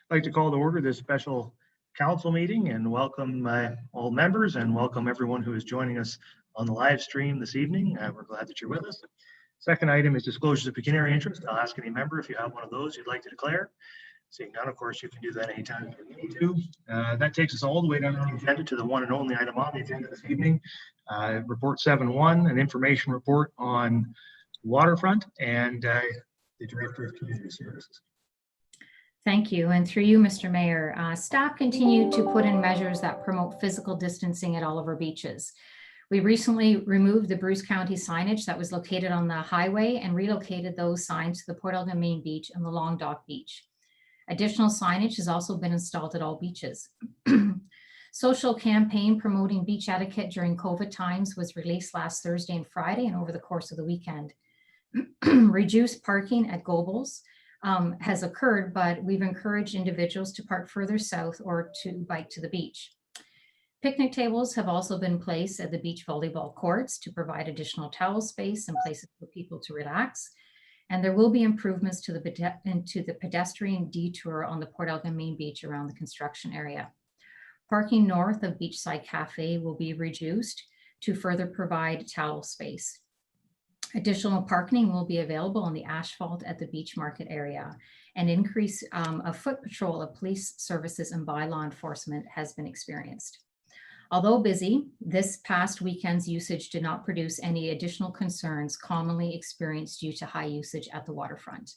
I'd like to call to order this special council meeting and welcome all members and welcome everyone who is joining us on the live stream this evening. We're glad that you're with us. Second item is disclosures of pecuniary interest. I'll ask any member if you have one of those you'd like to declare. Seeing none, of course, you can do that anytime you need to. That takes us all the way down the agenda to the one and only item on the agenda this evening. Report 7.1, an information report on Waterfront and the Director of Community Services. Thank you. And through you, Mr. Mayor, staff continue to put in measures that promote physical distancing at all of our beaches. We recently removed the Bruce County signage that was located on the highway and relocated those signs to the Port Elgin Main Beach and the Long Dock Beach. Additional signage has also been installed at all beaches. Social campaign promoting beach etiquette during COVID times was released last Thursday and Friday and over the course of the weekend. Reduced parking at Gobles has occurred, but we've encouraged individuals to park further south or to bike to the beach. Picnic tables have also been placed at the beach volleyball courts to provide additional towel space and places for people to relax. And there will be improvements to the pedestrian detour on the Port Elgin Main Beach around the construction area. Parking north of Beachside Cafe will be reduced to further provide towel space. Additional parking will be available on the asphalt at the beach market area. An increase of foot patrol of police services and by law enforcement has been experienced. Although busy, this past weekend's usage did not produce any additional concerns commonly experienced due to high usage at the waterfront.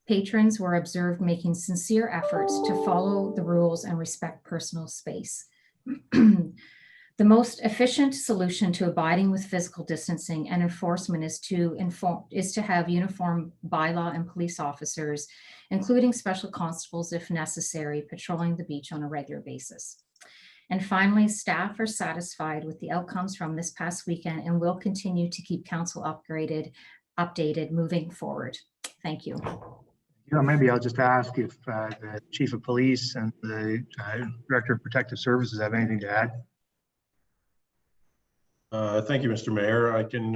Patrons were observed making sincere efforts to follow the rules and respect personal space. The most efficient solution to abiding with physical distancing and enforcement is to have uniform bylaw and police officers, including special constables if necessary, patrolling the beach on a regular basis. And finally, staff are satisfied with the outcomes from this past weekend and will continue to keep council updated moving forward. Thank you. Yeah, maybe I'll just ask if the Chief of Police and the Director of Protective Services have anything to add. Thank you, Mr. Mayor. I can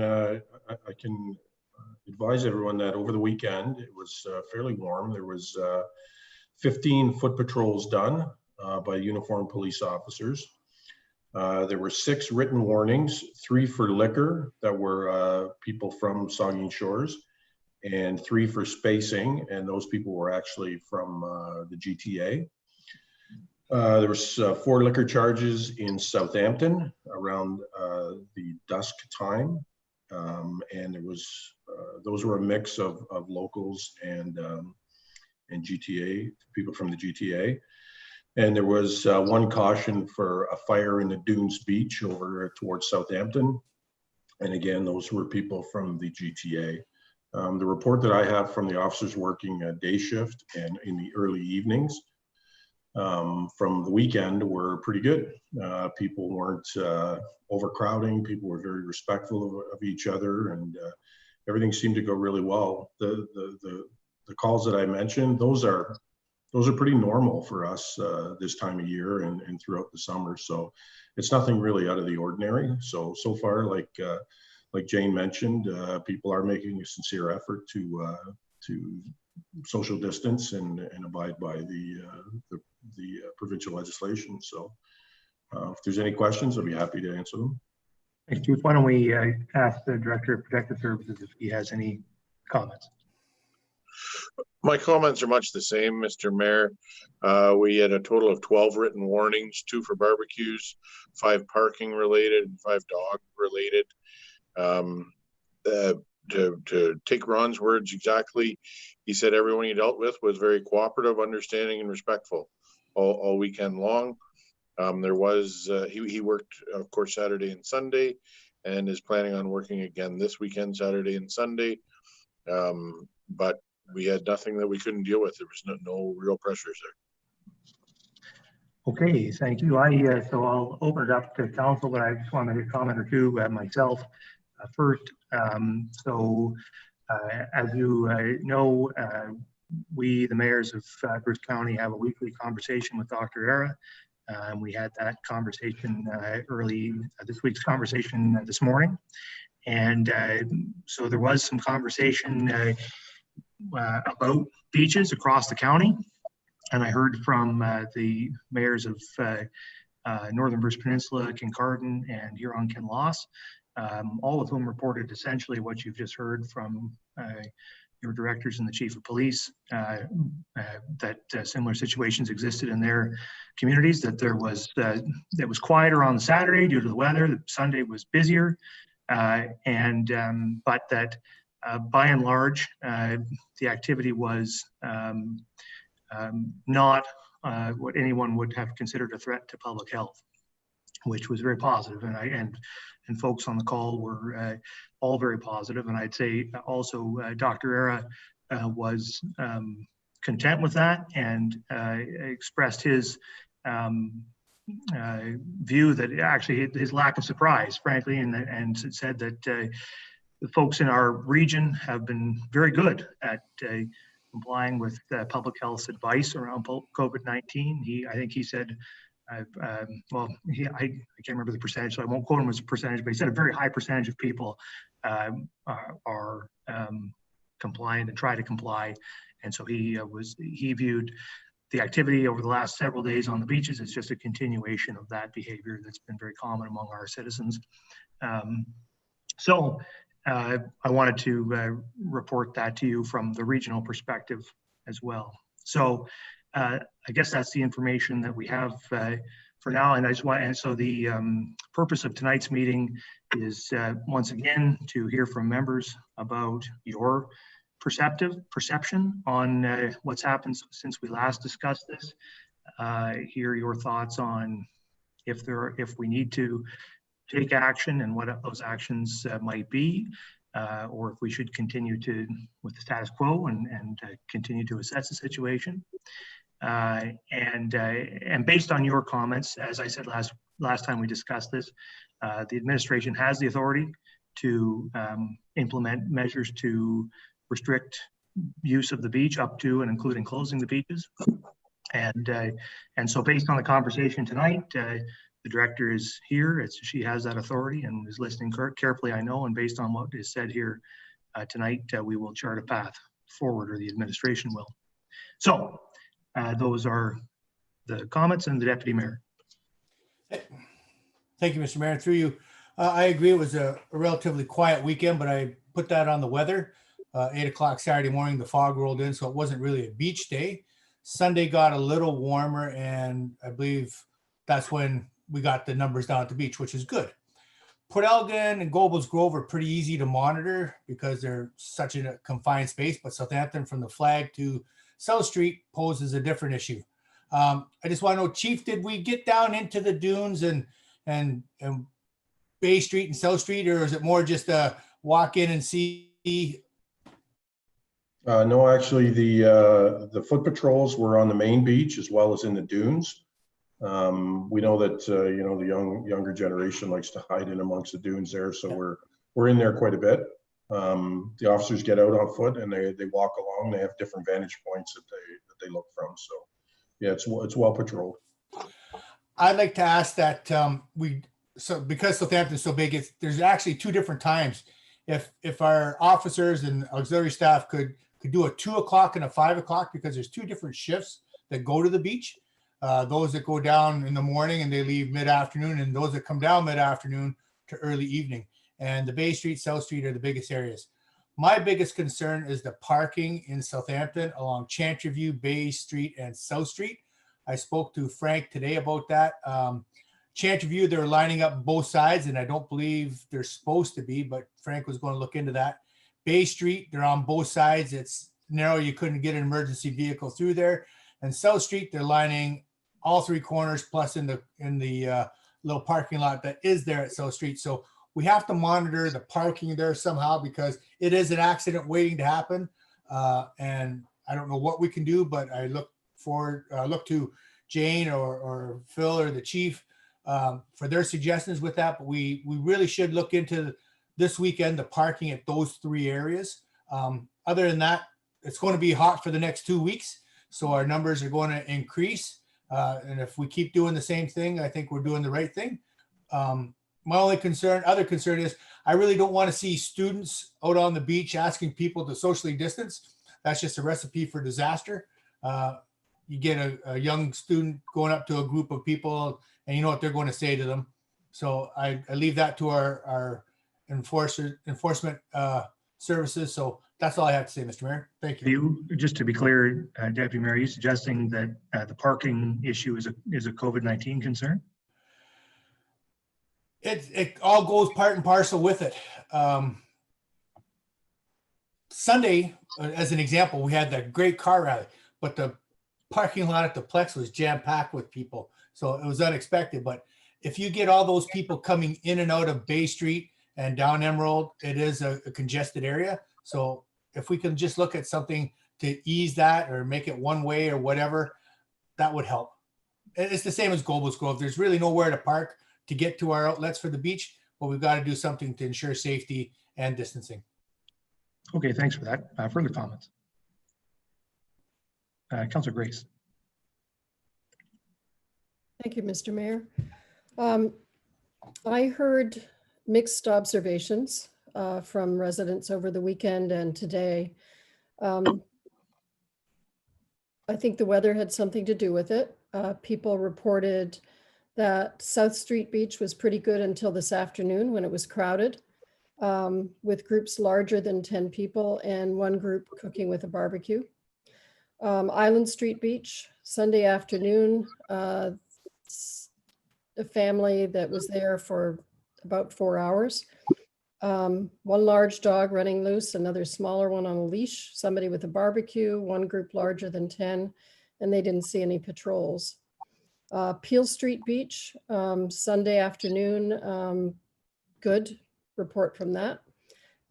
advise everyone that over the weekend it was fairly warm. There was 15 foot patrols done by uniformed police officers. There were 6 written warnings, 3 for liquor that were people from Saugeen Shores, and 3 for spacing, and those people were actually from the GTA. There was 4 liquor charges in Southampton around the dusk time, and there was those were a mix of locals and GTA, people from the GTA. And there was 1 caution for a fire in the Dunes Beach over towards Southampton. And again, those were people from the GTA. The report that I have from the officers working a day shift and in the early evenings from the weekend were pretty good. People weren't overcrowding. People were very respectful of each other, and everything seemed to go really well. The calls that I mentioned, those are pretty normal for us this time of year and throughout the summer. So it's nothing really out of the ordinary. So far, like Jane mentioned, people are making a sincere effort to social distance and abide by the provincial legislation. So if there's any questions, I'll be happy to answer them. Thanks, Chief. Why don't we ask the Director of Protective Services if he has any comments? My comments are much the same, Mr. Mayor. We had a total of 12 written warnings, 2 for barbecues, 5 parking related, and 5 dog related. To take Ron's words exactly, he said everyone he dealt with was very cooperative, understanding, and respectful all weekend long. There was he worked, of course, Saturday and Sunday, and is planning on working again this weekend, Saturday and Sunday. But we had nothing that we couldn't deal with. There was no real pressures there. Okay, thank you. So I'll open it up to council, but I just want to make a comment or two myself. First, as you know, we, the mayors of Bruce County, have a weekly conversation with Dr. Era. We had that conversation early, this week's conversation this morning. And so there was some conversation about beaches across the county. And I heard from the mayors of Northern Bruce Peninsula, Kincardine, and Huron-Kinloss, all of whom reported essentially what you've just heard from your directors and the chief of police, that similar situations existed in their communities, that there was it was quieter on Saturday due to the weather, that Sunday was busier, but that by and large, the activity was not what anyone would have considered a threat to public health, which was very positive. And folks on the call were all very positive. And I'd say also Dr. Era was content with that and expressed his view that actually his lack of surprise, frankly, and said that the folks in our region have been very good at complying with public health advice around COVID-19. I think he said, I can't remember the percentage, so I won't quote him as a percentage, but he said a very high percentage of people are compliant and try to comply. And so he viewed the activity over the last several days on the beaches as just a continuation of that behavior that's been very common among our citizens. So I wanted to report that to you from the regional perspective as well. So I guess that's the information that we have for now. And so the purpose of tonight's meeting is once again to hear from members about your perception on what's happened since we last discussed this. Hear your thoughts on if we need to take action and what those actions might be, or if we should continue with the status quo and continue to assess the situation. And based on your comments, as I said last time we discussed this, the administration has the authority to implement measures to restrict use of the beach up to and including closing the beaches. And so based on the conversation tonight, the director is here. She has that authority and is listening carefully, I know, and based on what is said here tonight, we will chart a path forward, or the administration will. So those are the comments, and the deputy mayor. Thank you, Mr. Mayor. Through you, I agree. It was a relatively quiet weekend, but I put that on the weather. 8 o'clock Saturday morning, the fog rolled in, so it wasn't really a beach day. Sunday got a little warmer, and I believe that's when we got the numbers down at the beach, which is good. Port Elgin and Gobles Grove are pretty easy to monitor because they're such a confined space, but Southampton from the Flag to South Street poses a different issue. I just want to know, Chief, did we get down into the dunes and Bay Street and South Street, or is it more just a walk in and see? No, actually, the foot patrols were on the main beach as well as in the dunes. We know that the younger generation likes to hide in amongst the dunes there, so we're in there quite a bit. The officers get out on foot and they walk along. They have different vantage points that they look from. So yeah, it's well patrolled. I'd like to ask that because Southampton's so big, there's actually two different times. If our officers and auxiliary staff could do a 2 o'clock and a 5 o'clock, because there's two different shifts that go to the beach. Those that go down in the morning and they leave mid-afternoon, and those that come down mid-afternoon to early evening. And the Bay Street, South Street are the biggest areas. My biggest concern is the parking in Southampton along Chantreview, Bay Street, and South Street. I spoke to Frank today about that. Chantreview, they're lining up both sides, and I don't believe they're supposed to be, but Frank was going to look into that. Bay Street, they're on both sides. It's narrow. You couldn't get an emergency vehicle through there. And South Street, they're lining all three corners, plus in the little parking lot that is there at South Street. So we have to monitor the parking there somehow, because it is an accident waiting to happen. And I don't know what we can do, but I look to Jane or Phil or the chief for their suggestions with that. But we really should look into this weekend the parking at those three areas. Other than that, it's going to be hot for the next 2 weeks, so our numbers are going to increase. And if we keep doing the same thing, I think we're doing the right thing. My other concern is I really don't want to see students out on the beach asking people to socially distance. That's just a recipe for disaster. you get a young student going up to a group of people and you know what they're going to say to them. So I leave that to our enforcement services. So that's all I have to say, Mr. Mayor. Thank you. Just to be clear, Deputy Mayor, are you suggesting that the parking issue is a COVID-19 concern? It all goes part and parcel with it. Sunday, as an example, we had that great car rally, but the parking lot at the Plex was jam-packed with people. So it was unexpected. But if you get all those people coming in and out of Bay Street and down Emerald, it is a congested area. So if we can just look at something to ease that or make it one way or whatever, that would help. It's the same as Gobles Grove. There's really nowhere to park to get to our outlets for the beach, but we've got to do something to ensure safety and distancing. Okay, thanks for that. Further comments? Councillor Grace. Thank you, Mr. Mayor. I heard mixed observations from residents over the weekend and today. I think the weather had something to do with it. People reported that South Street Beach was pretty good until this afternoon when it was crowded, with groups larger than 10 people and one group cooking with a barbecue. Island Street Beach, Sunday afternoon, a family that was there for about 4 hours. One large dog running loose, another smaller one on a leash, somebody with a barbecue, one group larger than 10, and they didn't see any patrols. Peel Street Beach, Sunday afternoon, good report from that.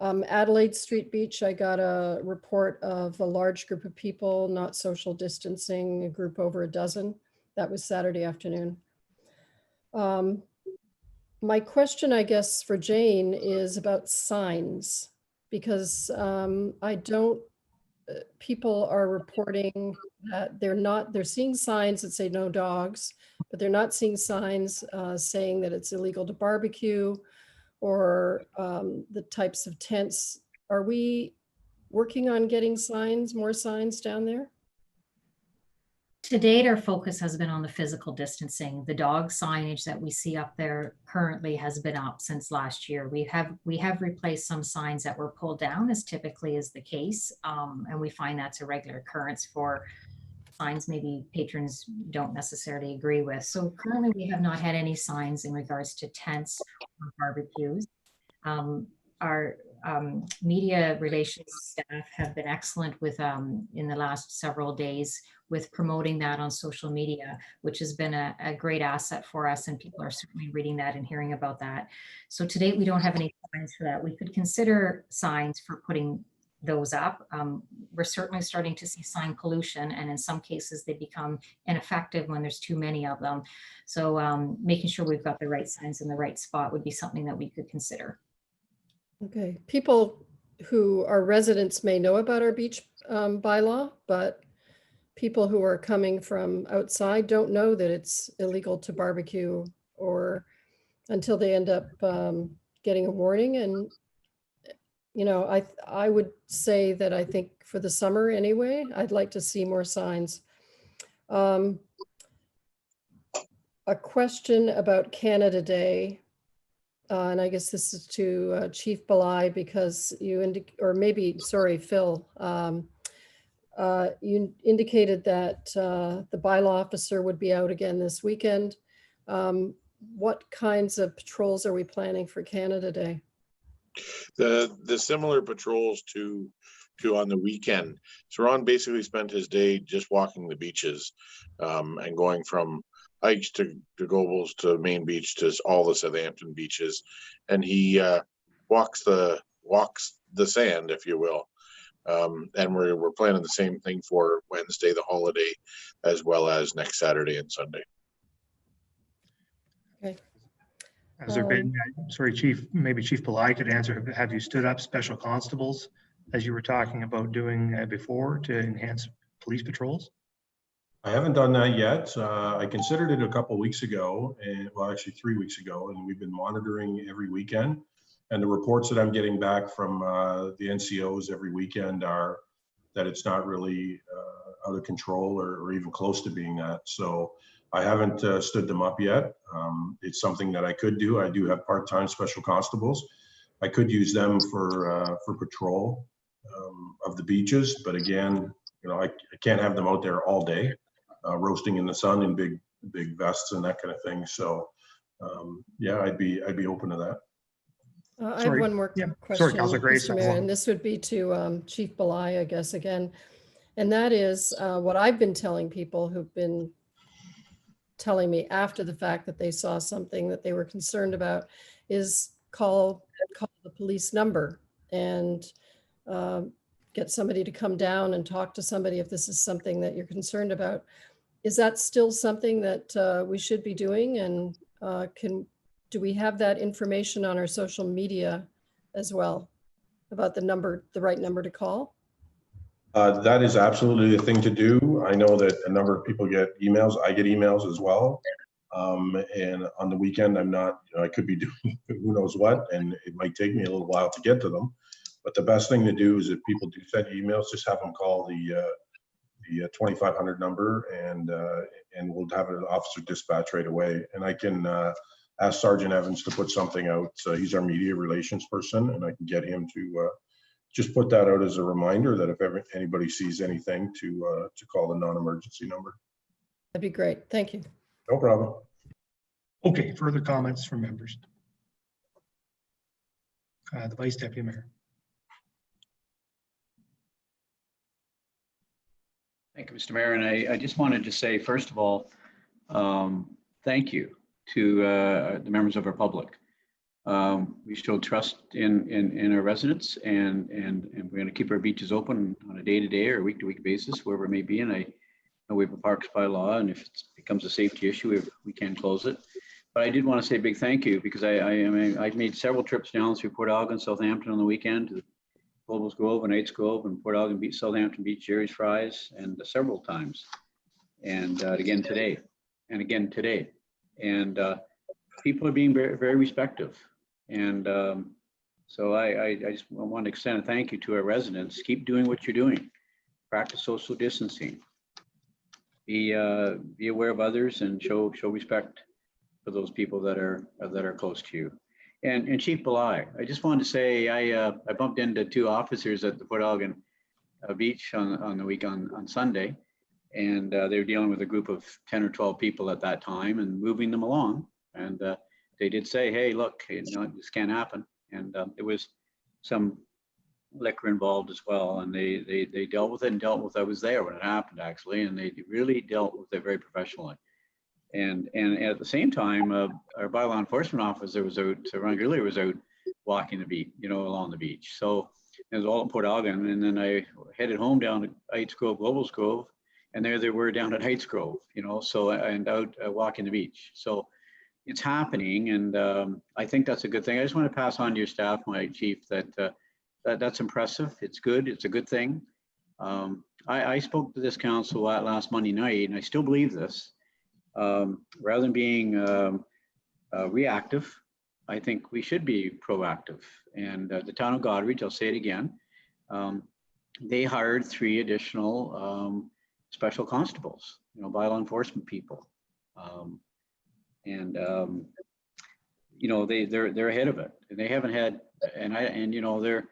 Adelaide Street Beach, I got a report of a large group of people not social distancing, a group over a dozen. That was Saturday afternoon. My question, I guess, for Jane is about signs, because people are reporting that they're seeing signs that say no dogs, but they're not seeing signs saying that it's illegal to barbecue or the types of tents. Are we working on getting signs, more signs down there? To date, our focus has been on the physical distancing. The dog signage that we see up there currently has been up since last year. We have replaced some signs that were pulled down, as typically is the case, and we find that's a regular occurrence for signs maybe patrons don't necessarily agree with. So currently we have not had any signs in regards to tents or barbecues. Our media relations staff have been excellent with in the last several days with promoting that on social media, which has been a great asset for us, and people are certainly reading that and hearing about that. So to date, we don't have any signs for that. We could consider signs for putting those up. We're certainly starting to see sign pollution, and in some cases they become ineffective when there's too many of them. So making sure we've got the right signs in the right spot would be something that we could consider. Okay, people who are residents may know about our beach bylaw, but people who are coming from outside don't know that it's illegal to barbecue, or until they end up getting a warning. And you know, I would say that I think for the summer anyway, I'd like to see more signs. A question about Canada Day. And I guess this is to Chief Belay, because you Phil, you indicated that the bylaw officer would be out again this weekend. What kinds of patrols are we planning for Canada Day? The similar patrols to on the weekend. So Ron basically spent his day just walking the beaches and going from hikes to Gobles to Main Beach to all the Southampton beaches, and he walks the sand, if you will. And we're planning the same thing for Wednesday, the holiday, as well as next Saturday and Sunday. Okay. Has there been, sorry, Chief, maybe Chief Belay could answer, have you stood up special constables as you were talking about doing before to enhance police patrols? I haven't done that yet. I considered it a couple of weeks ago, and well, actually 3 weeks ago, and we've been monitoring every weekend. And the reports that I'm getting back from the NCOs every weekend are that it's not really out of control or even close to being that. So I haven't stood them up yet. It's something that I could do. I do have part-time special constables. I could use them for patrol of the beaches, but again, you know, I can't have them out there all day, roasting in the sun in big vests and that kind of thing. So yeah, I'd be open to that. I have one more question, Sorry, Councilor Grace. Mr. Mayor, and this would be to Chief Belay, I guess, again. And that is what I've been telling people who've been telling me after the fact that they saw something that they were concerned about is call the police number and get somebody to come down and talk to somebody if this is something that you're concerned about. Is that still something that we should be doing? And do we have that information on our social media as well about the right number to call? That is absolutely the thing to do. I know that a number of people get emails. I get emails as well. And on the weekend, I'm not, you know, I could be doing who knows what, and it might take me a little while to get to them. But the best thing to do is if people do send emails, just have them call the 2500 number, and we'll have an officer dispatch right away. And I can ask Sergeant Evans to put something out. He's our media relations person, and I can get him to just put that out as a reminder that if anybody sees anything to call the non-emergency number. That'd be great. Thank you. No problem. Okay, further comments from members? The Vice Deputy Mayor. Thank you, Mr. Mayor. And I just wanted to say, first of all, thank you to the members of our public. We showed trust in our residents, and we're going to keep our beaches open on a day-to-day or week-to-week basis, wherever it may be. And I know we have a parks by law, and if it becomes a safety issue, we can close it. But I did want to say a big thank you, because I've made several trips down through Port Elgin, Southampton on the weekend, to Global's Grove and Knights Grove and Port Elgin Beach, Southampton Beach, Jerry's Fries, and several times, and again today. And people are being very, very respectful. And so I just want to extend a thank you to our residents. Keep doing what you're doing. Practice social distancing. Be aware of others, and show respect for those people that are close to you. And Chief Belay, I just wanted to say I bumped into two officers at the Port Elgin Beach on the week on Sunday, and they were dealing with a group of 10 or 12 people at that time and moving them along. And they did say, "Hey, look, you know, this can't happen." And there was some liquor involved as well, and they dealt with it. I was there when it happened, actually, and they really dealt with it very professionally. And at the same time, our bylaw enforcement officer was out, Ron Greeley was out walking the beach, you know, along the beach. So it was all in Port Elgin, and then I headed home down to Heights Grove, Global's Grove, and there they were down at Heights Grove, you know, so, and out walking the beach. So it's happening, and I think that's a good thing. I just want to pass on to your staff, my chief, that's impressive. It's good. It's a good thing. I spoke to this council last Monday night, and I still believe this. Rather than being reactive, I think we should be proactive. And the town of Goderich, I'll say it again, they hired 3 additional special constables, you know, bylaw enforcement people. You know, they're ahead of it, and they haven't had, and you know, they're,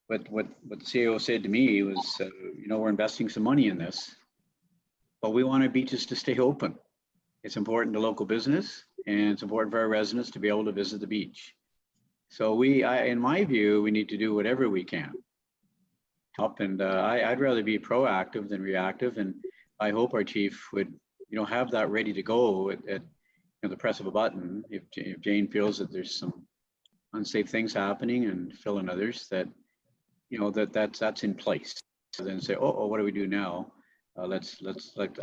what the CAO said to me was, you know, we're investing some money in this, but we want our beaches to stay open. It's important to local business, and it's important for our residents to be able to visit the beach. So in my view, we need to do whatever we can. And I'd rather be proactive than reactive, and I hope our chief would, you know, have that ready to go at you know, the press of a button. If Jane feels that there's some unsafe things happening, and fill in others, that, you know, that's in place. So then say, oh, what do we do now? Let's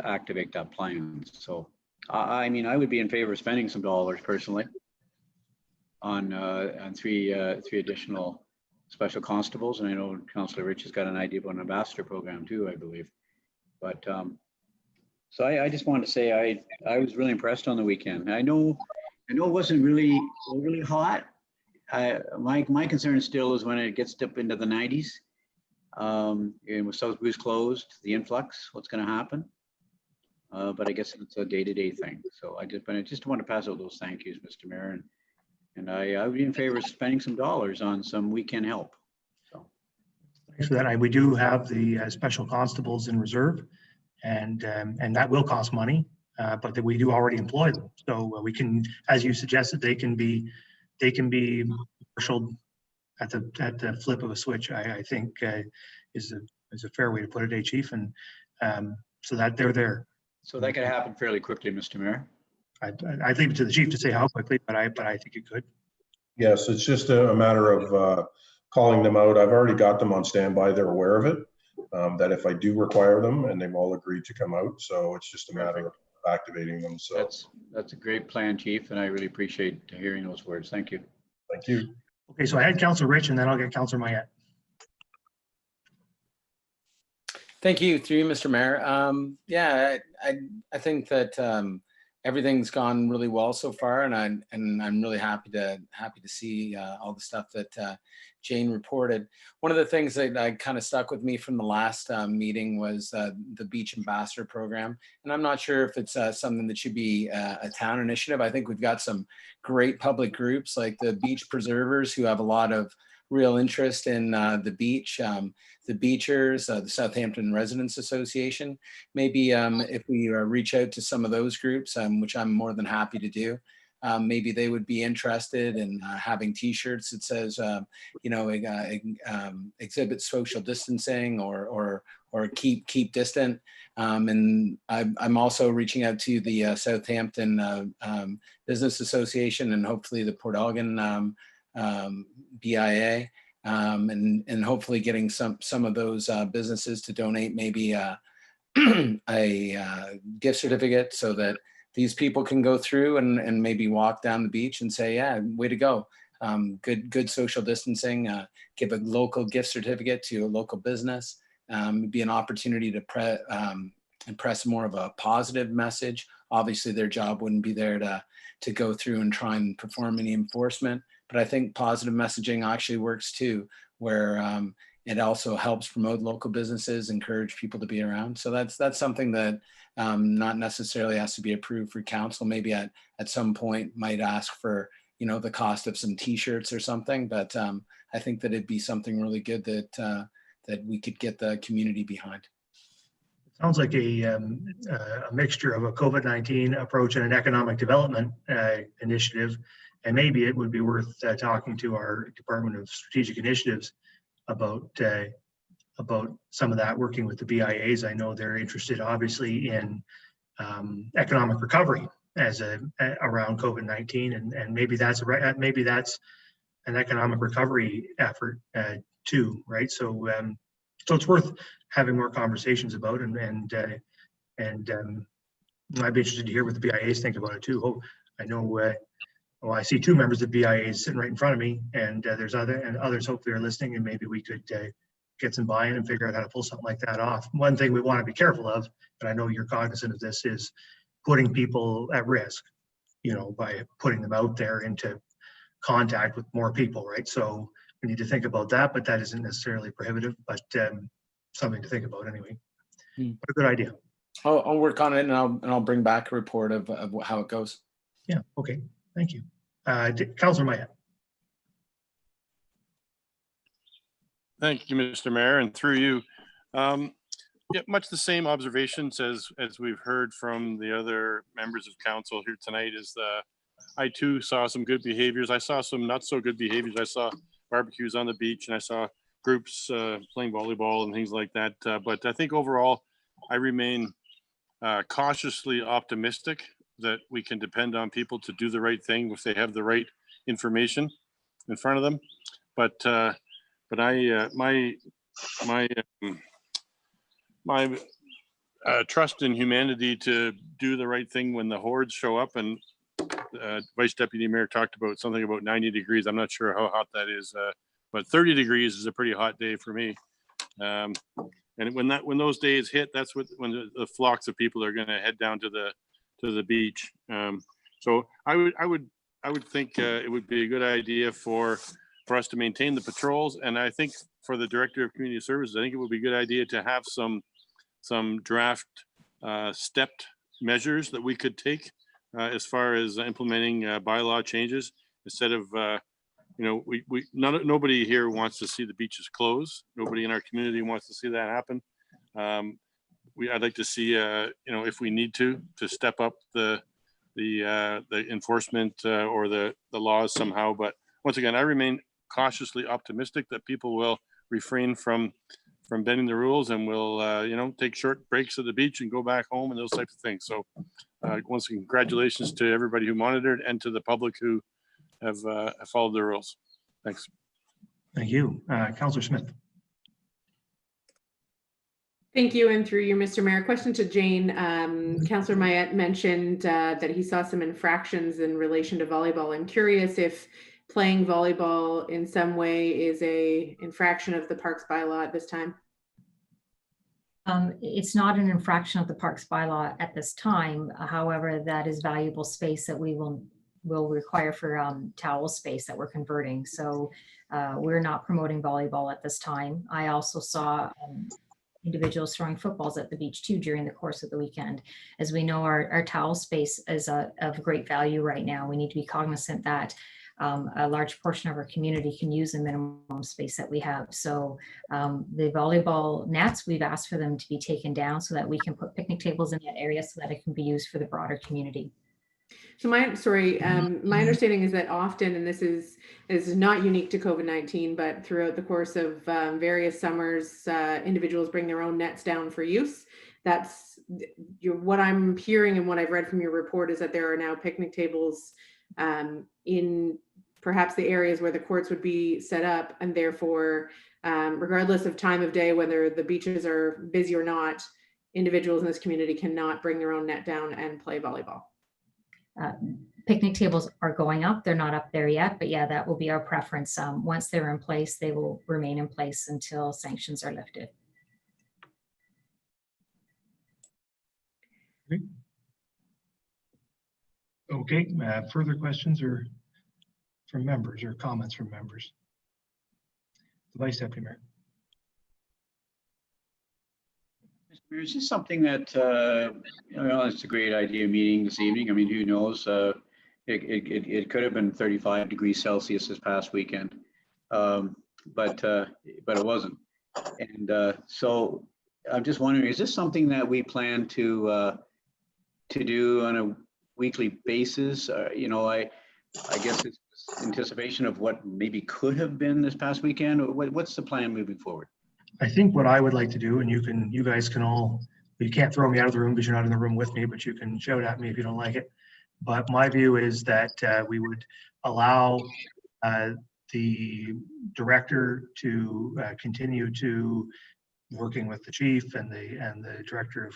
activate that plan. So. I mean, I would be in favor of spending some dollars personally on 3 additional special constables, and I know Councillor Rich has got an idea about an ambassador program too, I believe. But so I just wanted to say I was really impressed on the weekend. I know it wasn't really hot. My concern still is when it gets up into the 90s. And with South Bruce closed, the influx, what's going to happen? But I guess it's a day-to-day thing. So I just want to pass out those thank yous, Mr. Mayor. And I would be in favor of spending some dollars on some weekend help. So Thanks for that. We do have the special constables in reserve, and that will cost money, but that we do already employ them. So we can, as you suggested, they can be marshaled at the flip of a switch. I think is a fair way to put it, Chief, and so that they're there. So that could happen fairly quickly, Mr. Mayor. I'd leave it to the chief to say how quickly, but I think it could. Yes, it's just a matter of calling them out. I've already got them on standby. They're aware of it, that if I do require them, and they've all agreed to come out. So it's just a matter of activating them. So that's a great plan, Chief, and I really appreciate hearing those words. Thank you. Thank you. Okay, so I had Councillor Rich, and then I'll get Councillor Mayette. Thank you, through you, Mr. Mayor. Yeah, I think that everything's gone really well so far, and I'm really happy to see all the stuff that Jane reported. One of the things that kind of stuck with me from the last meeting was the Beach Ambassador Program, and I'm not sure if it's something that should be a town initiative. I think we've got some great public groups like the Beach Preservers who have a lot of real interest in the beach, the Beachers, the Southampton Residents Association. Maybe if we reach out to some of those groups, which I'm more than happy to do, maybe they would be interested in having T-shirts that says, exhibit social distancing or keep distant. And I'm also reaching out to the Southampton Business Association and hopefully the Port Elgin BIA, and hopefully getting some of those businesses to donate maybe a gift certificate so that these people can go through and maybe walk down the beach and say, yeah, way to go. Good social distancing, give a local gift certificate to a local business, be an opportunity to impress more of a positive message. Obviously their job wouldn't be there to go through and try and perform any enforcement. But I think positive messaging actually works too, where it also helps promote local businesses, encourage people to be around. So that's something that not necessarily has to be approved for council. Maybe at some point might ask for, the cost of some T-shirts or something. But I think that it'd be something really good that we could get the community behind. Sounds like a mixture of a COVID-19 approach and an economic development initiative. And maybe it would be worth talking to our Department of Strategic Initiatives about some of that, working with the BIAs. I know they're interested, obviously, in economic recovery around COVID-19, and maybe that's an economic recovery effort too, right? So it's worth having more conversations about, and I'd be interested to hear what the BIAs think about it too. I know. Well, I see two members of BIA sitting right in front of me, and there's others hopefully are listening, and maybe we could get some buy-in and figure out how to pull something like that off. One thing we want to be careful of, and I know you're cognizant of this, is putting people at risk, by putting them out there into contact with more people, right? So we need to think about that, but that isn't necessarily prohibitive, but something to think about anyway. What a good idea. I'll work on it, and I'll bring back a report of how it goes. Yeah. Okay. Thank you. Councillor Mayette. Thank you, Mr. Mayor, and through you. Yeah, much the same observations as we've heard from the other members of council here tonight. I too saw some good behaviors. I saw some not so good behaviors. I saw barbecues on the beach, and I saw groups playing volleyball and things like that. But I think overall, I remain cautiously optimistic that we can depend on people to do the right thing if they have the right information in front of them. But my trust in humanity to do the right thing when the hordes show up, and Vice Deputy Mayor talked about something about 90 degrees. I'm not sure how hot that is, but 30 degrees is a pretty hot day for me. And when those days hit, that's when the flocks of people are going to head down to the beach. So I would think it would be a good idea for for us to maintain the patrols. And I think for the Director of Community Services, I think it would be a good idea to have some draft stepped measures that we could take as far as implementing bylaw changes instead of, nobody here wants to see the beaches close. Nobody in our community wants to see that happen. I'd like to see, if we need to step up the enforcement or the laws somehow. But once again, I remain cautiously optimistic that people will refrain from bending the rules and will, take short breaks at the beach and go back home and those types of things. So once again, congratulations to everybody who monitored and to the public who have followed the rules. Thanks. Thank you. Councillor Smith. Thank you, and through you, Mr. Mayor. Question to Jane. Councillor Mayette mentioned that he saw some infractions in relation to volleyball. I'm curious if playing volleyball in some way is a infraction of the parks bylaw at this time. It's not an infraction of the parks bylaw at this time. However, that is valuable space that we will require for towel space that we're converting. So we're not promoting volleyball at this time. I also saw individuals throwing footballs at the beach too during the course of the weekend. As we know, our towel space is of great value right now. We need to be cognizant that a large portion of our community can use the minimum space that we have. So the volleyball nets, we've asked for them to be taken down so that we can put picnic tables in that area so that it can be used for the broader community. So my understanding is that often, and this is not unique to COVID-19, but throughout the course of various summers, individuals bring their own nets down for use. That's what I'm hearing, and what I've read from your report is that there are now picnic tables in perhaps the areas where the courts would be set up, and therefore, regardless of time of day, whether the beaches are busy or not, individuals in this community cannot bring their own net down and play volleyball. Picnic tables are going up. They're not up there yet, but yeah, that will be our preference. Once they're in place, they will remain in place until sanctions are lifted. Okay, further questions or from members or comments from members? The Vice Deputy Mayor. Mr. Mayor, is this something that, it's a great idea meeting this evening. I mean, who knows? It could have been 35 degrees Celsius this past weekend, but it wasn't. And so I'm just wondering, is this something that we plan to do on a weekly basis? I guess it's anticipation of what maybe could have been this past weekend. What's the plan moving forward? I think what I would like to do, and you guys can all, you can't throw me out of the room because you're not in the room with me, but you can shout at me if you don't like it. But my view is that we would allow the director to continue to working with the chief and the director of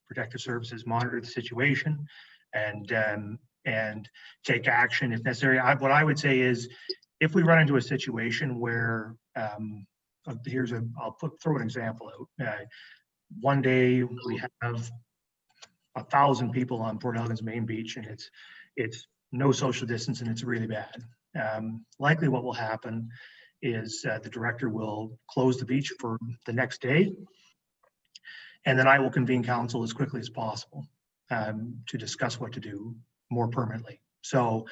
protective services, monitor the situation and take action if necessary. What I would say is, if we run into a situation where I'll throw an example out. One day we have 1,000 people on Port Elgin's main beach, and it's no social distance, and it's really bad. Likely what will happen is the director will close the beach for the next day, and then I will convene council as quickly as possible to discuss what to do more permanently. So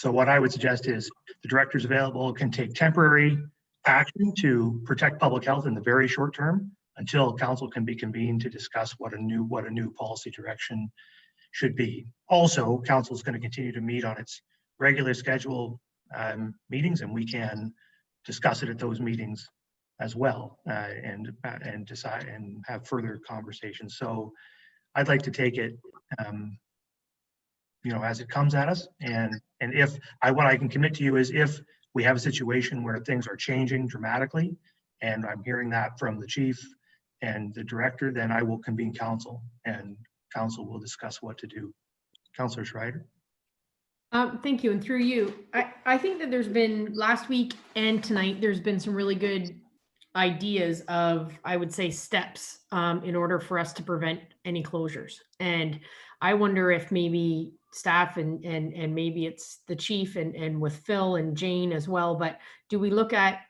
what I would suggest is the directors available can take temporary action to protect public health in the very short term until council can be convened to discuss what a new policy direction should be. Also, council is going to continue to meet on its regular schedule meetings, and we can discuss it at those meetings as well and decide and have further conversations. So I'd like to take it as it comes at us, and what I can commit to you is, if we have a situation where things are changing dramatically, and I'm hearing that from the chief and the director, then I will convene council, and council will discuss what to do. Councillor Schreider. Thank you, and through you, I think that there's been, last week and tonight, there's been some really good ideas of, I would say, steps in order for us to prevent any closures. And I wonder if maybe staff and maybe it's the chief and with Phil and Jane as well, but do we look at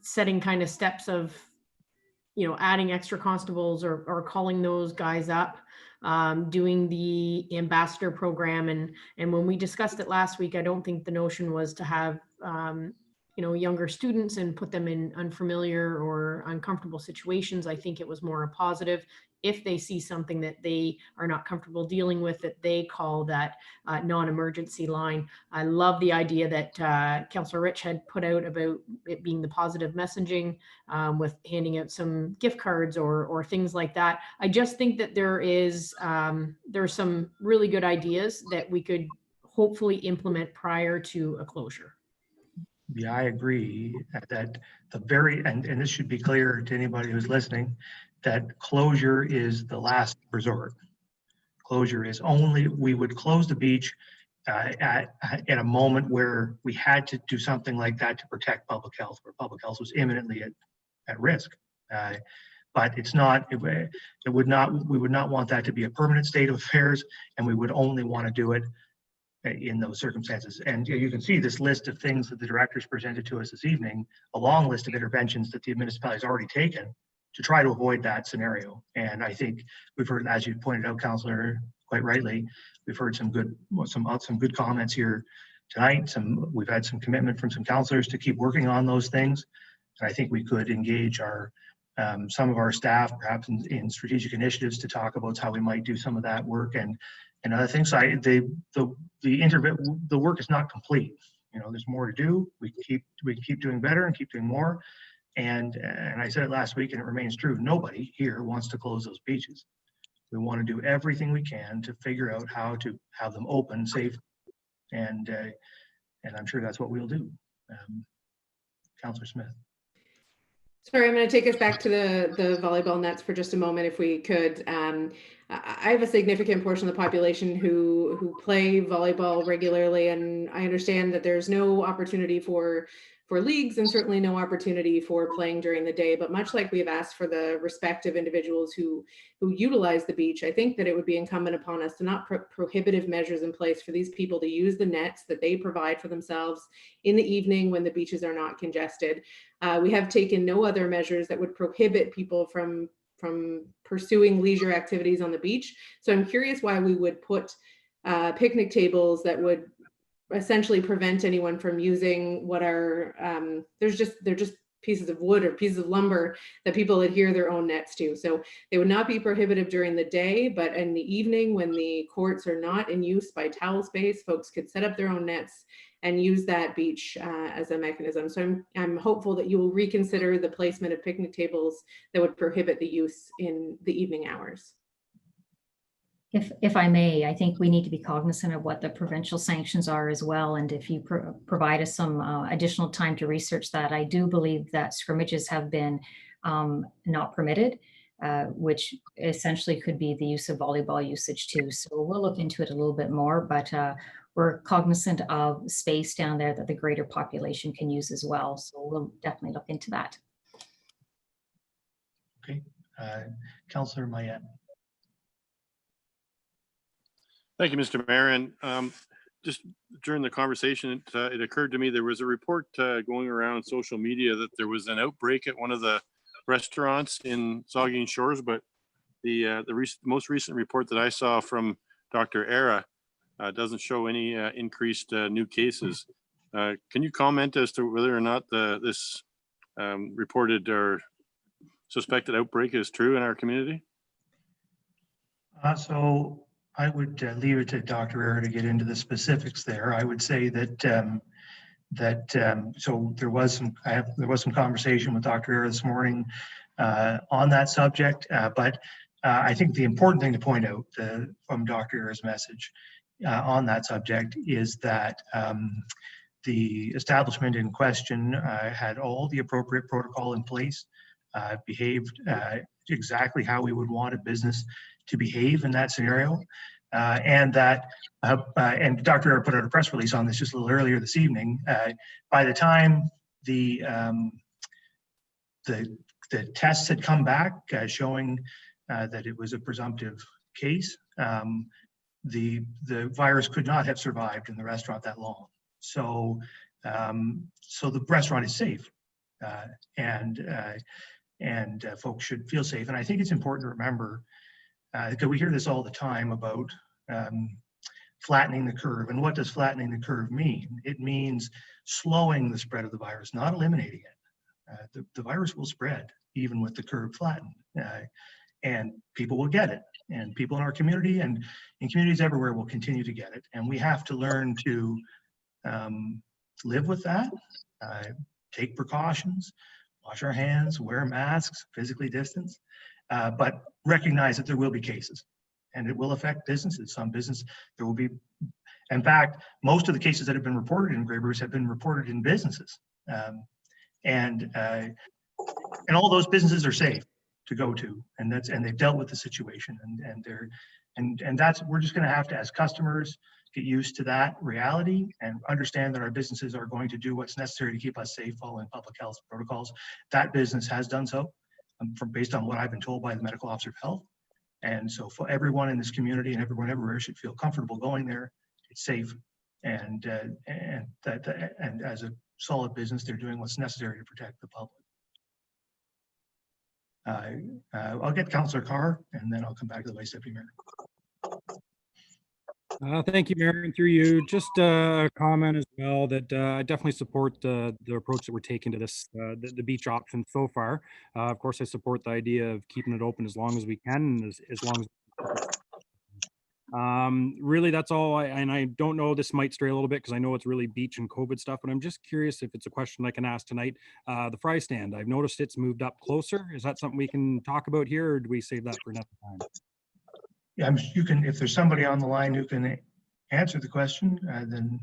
setting kind of steps of, you know, adding extra constables or calling those guys up, doing the ambassador program. And when we discussed it last week, I don't think the notion was to have, you know, younger students and put them in unfamiliar or uncomfortable situations. I think it was more a positive. If they see something that they are not comfortable dealing with, that they call that non-emergency line. I love the idea that Councillor Rich had put out about it being the positive messaging with handing out some gift cards or things like that. I just think that there's some really good ideas that we could hopefully implement prior to a closure. Yeah, I agree that and this should be clear to anybody who's listening, that closure is the last resort. Closure is only, we would close the beach at a moment where we had to do something like that to protect public health, where public health was imminently at risk. But it's not, we would not want that to be a permanent state of affairs, and we would only want to do it in those circumstances. And you can see this list of things that the directors presented to us this evening, a long list of interventions that the municipality has already taken to try to avoid that scenario. And I think we've heard, as you pointed out, Councillor, quite rightly, we've heard some good comments here tonight. We've had some commitment from some councillors to keep working on those things. And I think we could engage some of our staff, perhaps in strategic initiatives, to talk about how we might do some of that work and other things. So the work is not complete. You know, there's more to do. We keep doing better and keep doing more. And I said it last week, and it remains true. Nobody here wants to close those beaches. We want to do everything we can to figure out how to have them open safe, and I'm sure that's what we'll do. Councillor Smith. Sorry, I'm going to take us back to the volleyball nets for just a moment, if we could. I have a significant portion of the population who play volleyball regularly, and I understand that there's no opportunity for leagues and certainly no opportunity for playing during the day. But much like we have asked for the respective individuals who utilize the beach, I think that it would be incumbent upon us to not put prohibitive measures in place for these people to use the nets that they provide for themselves in the evening when the beaches are not congested. We have taken no other measures that would prohibit people from pursuing leisure activities on the beach. So I'm curious why we would put picnic tables that would essentially prevent anyone from using what are they're just pieces of wood or pieces of lumber that people adhere their own nets to. So they would not be prohibitive during the day, but in the evening when the courts are not in use by towel space, folks could set up their own nets and use that beach as a mechanism. So I'm hopeful that you will reconsider the placement of picnic tables that would prohibit the use in the evening hours. If I may, I think we need to be cognizant of what the provincial sanctions are as well. And if you provide us some additional time to research that, I do believe that scrimmages have been not permitted, which essentially could be the use of volleyball usage too. So we'll look into it a little bit more, but we're cognizant of space down there that the greater population can use as well. So we'll definitely look into that. Okay, Councillor Mayette. Thank you, Mr. Mayor. And just during the conversation, it occurred to me there was a report going around social media that there was an outbreak at one of the restaurants in Saugeen Shores, but the most recent report that I saw from Dr. Era doesn't show any increased new cases. Can you comment as to whether or not this reported or suspected outbreak is true in our community? So I would leave it to Dr. Era to get into the specifics there. I would say that so there was some conversation with Dr. Era this morning on that subject, but I think the important thing to point out from Dr. Era's message on that subject is that the establishment in question had all the appropriate protocol in place, behaved exactly how we would want a business to behave in that scenario, and that and Dr. Era put out a press release on this just a little earlier this evening. By the time the the tests had come back showing that it was a presumptive case. The virus could not have survived in the restaurant that long. So the restaurant is safe, and folks should feel safe. And I think it's important to remember, because we hear this all the time about flattening the curve. And what does flattening the curve mean? It means slowing the spread of the virus, not eliminating it. The virus will spread even with the curve flattened, and people will get it. And people in our community and in communities everywhere will continue to get it. And we have to learn to live with that, take precautions, wash our hands, wear masks, physically distance, but recognize that there will be cases and it will affect businesses. Some business, there will be, in fact, most of the cases that have been reported in Grey Bruce have been reported in businesses. And all those businesses are safe to go to, and they've dealt with the situation, and that's, we're just going to have to, as customers, get used to that reality and understand that our businesses are going to do what's necessary to keep us safe following public health protocols. That business has done so, based on what I've been told by the medical officer of health. And so for everyone in this community and everyone everywhere should feel comfortable going there. It's safe, and as a solid business, they're doing what's necessary to protect the public. I'll get Councillor Carr, and then I'll come back to the Vice Deputy Mayor. Thank you, Mayor, and through you, just a comment as well that I definitely support the approach that we're taking to this, the beach option so far. Of course, I support the idea of keeping it open as long as we can, and as long as really, that's all. And I don't know, this might stray a little bit because I know it's really beach and COVID stuff, but I'm just curious if it's a question I can ask tonight. The fry stand, I've noticed it's moved up closer. Is that something we can talk about here, or do we save that for another time? Yeah, you can, if there's somebody on the line who can answer the question, then.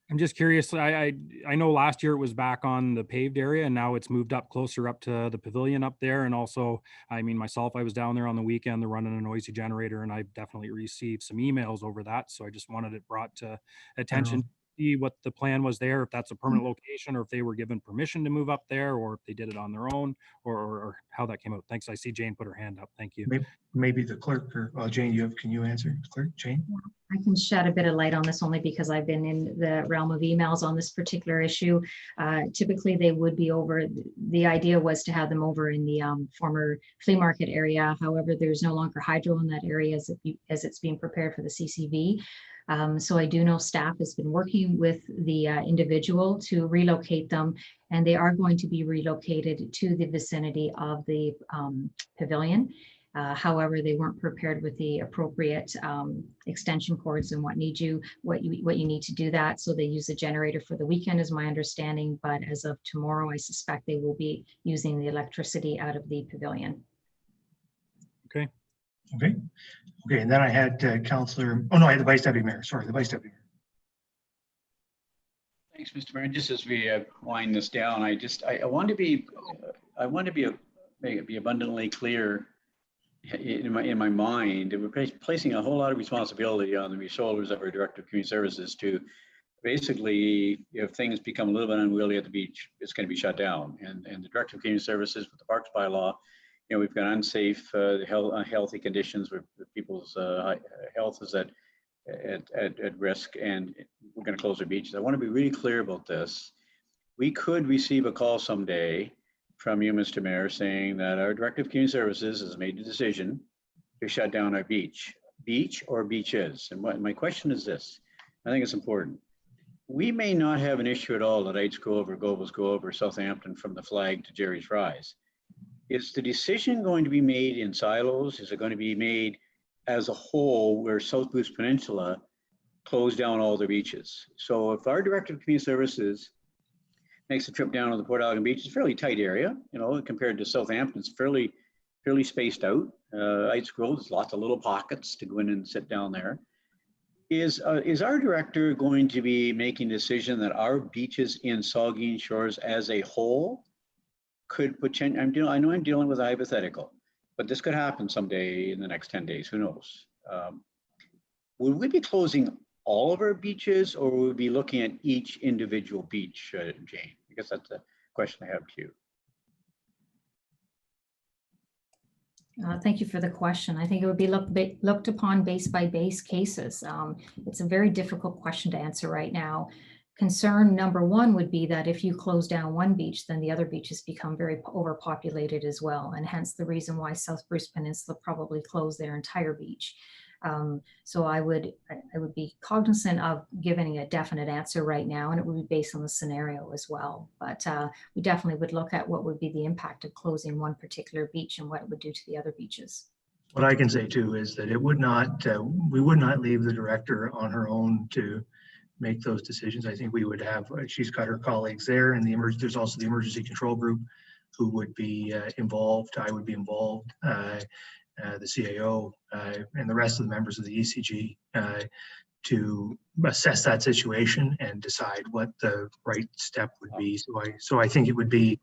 I'm just curious. I know last year it was back on the paved area, and now it's moved up closer up to the pavilion up there. And also, I mean, myself, I was down there on the weekend, they're running a noisy generator, and I've definitely received some emails over that. So I just wanted it brought to attention, see what the plan was there, if that's a permanent location, or if they were given permission to move up there, or if they did it on their own, or how that came out. Thanks. I see Jane put her hand up. Thank you. Maybe the clerk, or Jane, can you answer? Clerk, Jane? I can shed a bit of light on this only because I've been in the realm of emails on this particular issue. Typically, they would be over. The idea was to have them over in the former flea market area. However, there's no longer hydro in that area as it's being prepared for the CCV. So I do know staff has been working with the individual to relocate them, and they are going to be relocated to the vicinity of the pavilion. However, they weren't prepared with the appropriate extension cords and what you need to do that. So they use a generator for the weekend, is my understanding. But as of tomorrow, I suspect they will be using the electricity out of the pavilion. Okay. And then I had Councillor. Oh no, I had the Vice Deputy Mayor. Sorry, the Vice Deputy Mayor. Thanks, Mr. Mayor. Just as we wind this down, I want to be abundantly clear in my mind. We're placing a whole lot of responsibility on the shoulders of our Director of Community Services to basically, if things become a little bit unwieldy at the beach, it's going to be shut down. And the Director of Community Services with the Parks bylaw, you know, we've got unsafe, unhealthy conditions where people's health is at risk, and we're going to close our beaches. I want to be really clear about this. We could receive a call someday from you, Mr. Mayor, saying that our Director of Community Services has made the decision to shut down our beach or beaches. And my question is this, I think it's important. We may not have an issue at all at Eights Cove or Gobles Cove or Southampton from the Flag to Jerry's Fries. Is the decision going to be made in silos? Is it going to be made as a whole where South Bruce Peninsula closed down all their beaches? So if our Director of Community Services makes a trip down to the Port Elgin Beach, it's a fairly tight area, you know, compared to Southampton, it's fairly spaced out. Eights Grove, there's lots of little pockets to go in and sit down there. Is our director going to be making a decision that our beaches in Saugeen Shores as a whole could potentially, I know I'm dealing with a hypothetical, but this could happen someday in the next 10 days, who knows? Will we be closing all of our beaches, or will we be looking at each individual beach, Jane? I guess that's a question I have to you. Thank you for the question. I think it would be looked upon base by base cases. It's a very difficult question to answer right now. Concern number one would be that if you close down one beach, then the other beaches become very overpopulated as well, and hence the reason why South Bruce Peninsula probably closed their entire beach. So I would be cognizant of giving a definite answer right now, and it would be based on the scenario as well. But we definitely would look at what would be the impact of closing one particular beach and what it would do to the other beaches. What I can say too is that it would not, we would not leave the director on her own to make those decisions. I think we would have, she's got her colleagues there, and there's also the emergency control group who would be involved. I would be involved, the CAO, and the rest of the members of the ECG to assess that situation and decide what the right step would be. So I think it would be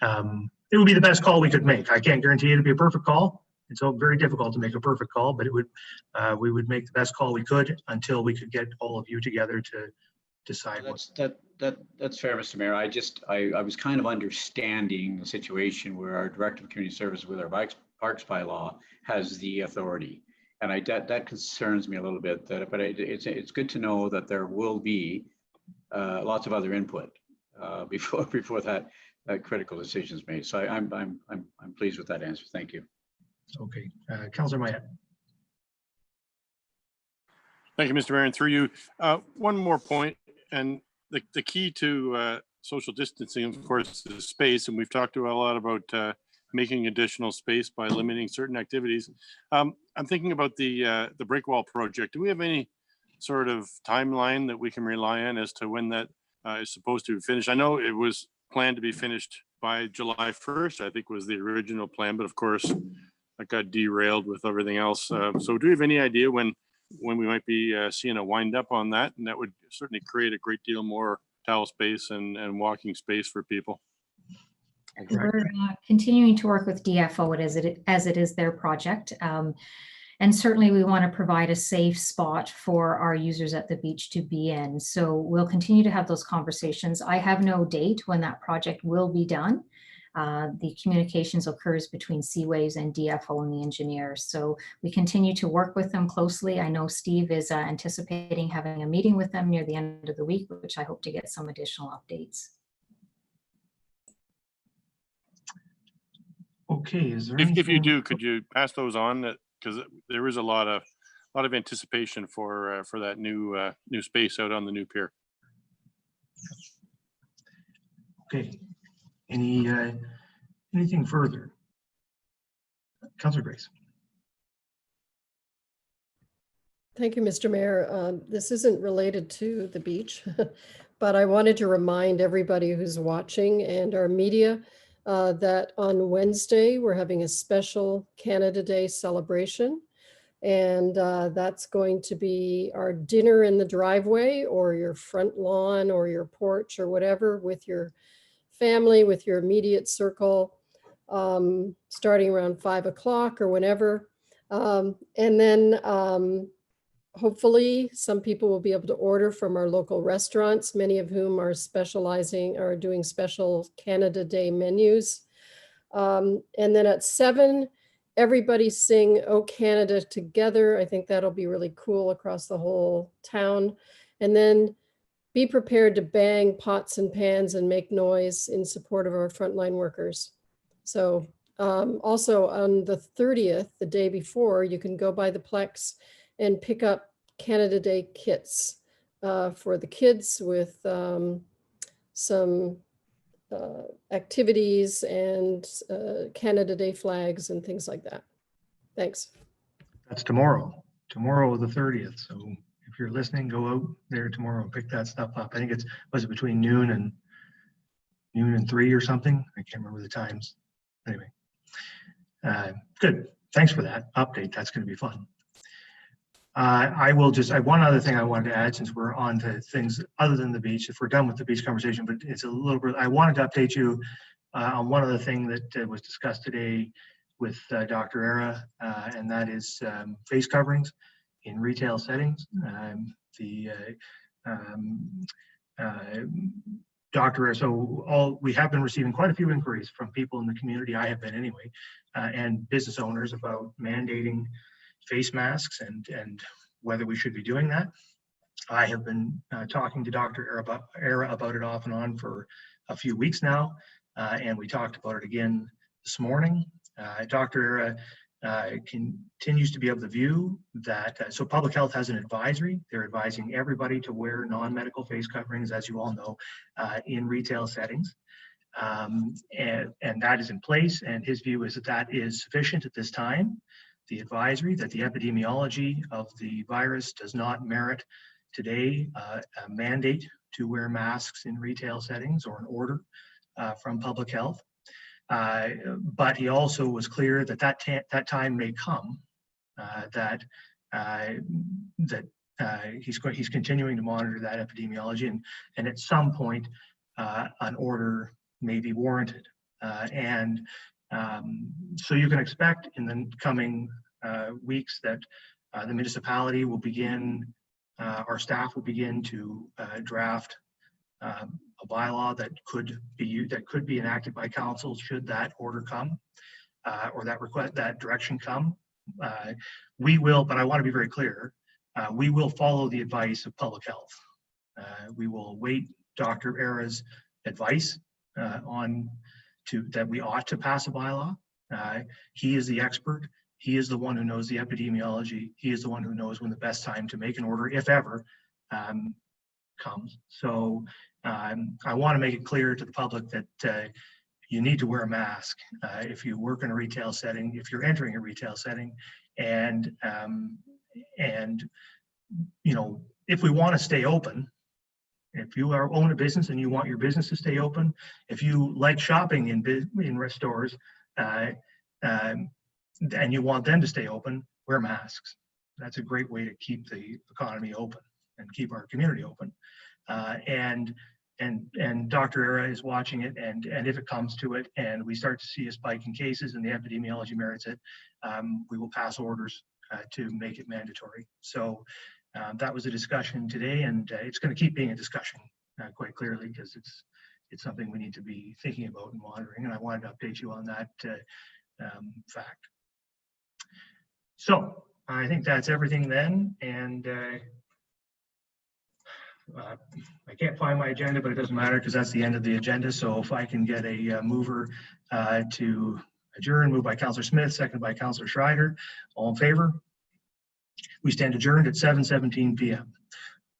the best call we could make. I can't guarantee it'd be a perfect call. It's so very difficult to make a perfect call, but it would we would make the best call we could until we could get all of you together to decide. That's fair, Mr. Mayor. I was kind of understanding the situation where our Director of Community Service with our Parks bylaw has the authority, and that concerns me a little bit. But it's good to know that there will be lots of other input before that critical decision is made. So I'm pleased with that answer. Thank you. Okay, Councillor Myatt. Thank you, Mr. Mayor, and through you. One more point, and the key to social distancing, of course, is space, and we've talked a lot about making additional space by limiting certain activities. I'm thinking about the Breakwall project. Do we have any sort of timeline that we can rely on as to when that is supposed to be finished? I know it was planned to be finished by July 1st, I think was the original plan, but of course, that got derailed with everything else. So do we have any idea when we might be seeing a wind up on that? And that would certainly create a great deal more towel space and walking space for people. We're continuing to work with DFO as it is their project. And certainly we want to provide a safe spot for our users at the beach to be in. So we'll continue to have those conversations. I have no date when that project will be done. The communications occurs between Seaways and DFO and the engineers. So we continue to work with them closely. I know Steve is anticipating having a meeting with them near the end of the week, which I hope to get some additional updates. Okay, is there if you do, could you pass those on? Because there is a lot of anticipation for that new space out on the new pier. Okay. Anything further? Councillor Grace. Thank you, Mr. Mayor. This isn't related to the beach, but I wanted to remind everybody who's watching and our media that on Wednesday, we're having a special Canada Day celebration. And that's going to be our dinner in the driveway or your front lawn or your porch or whatever with your family, with your immediate circle, starting around 5 o'clock or whenever. And then hopefully some people will be able to order from our local restaurants, many of whom are doing special Canada Day menus. And then at 7, everybody sing "O Canada" together. I think that'll be really cool across the whole town. And then be prepared to bang pots and pans and make noise in support of our frontline workers. So also on the 30th, the day before, you can go by the Plex and pick up Canada Day kits for the kids with some activities and Canada Day flags and things like that. Thanks. That's tomorrow the 30th. So if you're listening, go out there tomorrow and pick that stuff up. I think was it between noon and 3 or something? I can't remember the times. Anyway, good. Thanks for that update. That's going to be fun. I have one other thing I wanted to add since we're on to things other than the beach, if we're done with the beach conversation, but it's a little bit, I wanted to update you on one other thing that was discussed today with Dr. Era, and that is face coverings in retail settings. Dr. We have been receiving quite a few inquiries from people in the community, I have been anyway, and business owners about mandating face masks and whether we should be doing that. I have been talking to Dr. Era about it off and on for a few weeks now, and we talked about it again this morning. Dr. Era continues to be of the view that, so public health has an advisory. They're advising everybody to wear non-medical face coverings, as you all know, in retail settings. And that is in place, and his view is that that is sufficient at this time. The advisory that the epidemiology of the virus does not merit today a mandate to wear masks in retail settings or an order from public health. But he also was clear that that time may come, he's continuing to monitor that epidemiology, and at some point an order may be warranted. So you can expect in the coming weeks that the municipality will begin, our staff will begin to draft a bylaw that could be enacted by council should that order come, or that direction come. We will, but I want to be very clear, we will follow the advice of public health. We will await Dr. Era's advice that we ought to pass a bylaw. He is the expert. He is the one who knows the epidemiology. He is the one who knows when the best time to make an order, if ever, comes. So I want to make it clear to the public that you need to wear a mask if you work in a retail setting, if you're entering a retail setting, and you know, if we want to stay open, if you own a business and you want your business to stay open, if you like shopping in stores, and you want them to stay open, wear masks. That's a great way to keep the economy open and keep our community open. And Dr. Era is watching it, and if it comes to it and we start to see a spike in cases and the epidemiology merits it, we will pass orders to make it mandatory. So that was a discussion today, and it's going to keep being a discussion quite clearly, because it's something we need to be thinking about and monitoring, and I wanted to update you on that fact. So I think that's everything then, and I can't find my agenda, but it doesn't matter because that's the end of the agenda. So if I can get a mover to adjourn, moved by Councillor Smith, seconded by Councillor Schreider. All in favor? We stand adjourned at 7:17 p.m.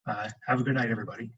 Have a good night, everybody.